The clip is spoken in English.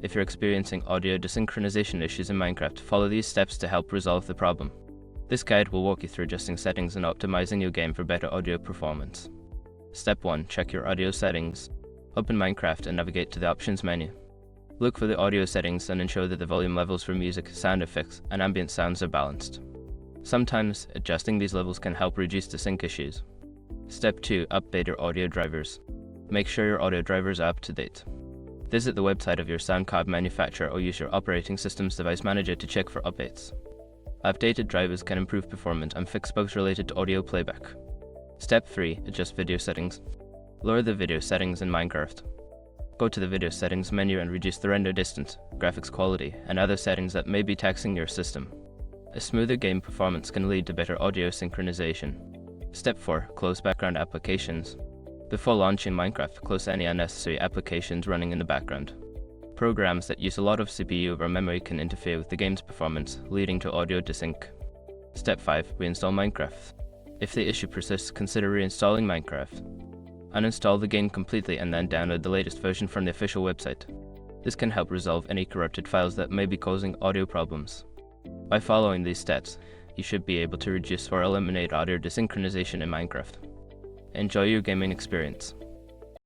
If you're experiencing audio desynchronization issues in Minecraft, follow these steps to help resolve the problem. This guide will walk you through adjusting settings and optimizing your game for better audio performance. Step 1. Check your audio settings. Open Minecraft and navigate to the Options menu. Look for the audio settings and ensure that the volume levels for music, sound effects, and ambient sounds are balanced. Sometimes, adjusting these levels can help reduce the sync issues. Step 2. Update your audio drivers. Make sure your audio drivers are up to date. Visit the website of your sound card manufacturer or use your operating system's device manager to check for updates. Updated drivers can improve performance and fix bugs related to audio playback. Step 3. Adjust video settings. Lower the video settings in Minecraft. Go to the video settings menu and reduce the render distance, graphics quality, and other settings that may be taxing your system. A smoother game performance can lead to better audio synchronization. Step 4. Close background applications. Before launching Minecraft, close any unnecessary applications running in the background. Programs that use a lot of CPU or memory can interfere with the game's performance, leading to audio desync. Step 5. Reinstall Minecraft. If the issue persists, consider reinstalling Minecraft. Uninstall the game completely and then download the latest version from the official website. This can help resolve any corrupted files that may be causing audio problems. By following these steps, you should be able to reduce or eliminate audio desynchronization in Minecraft. Enjoy your gaming experience.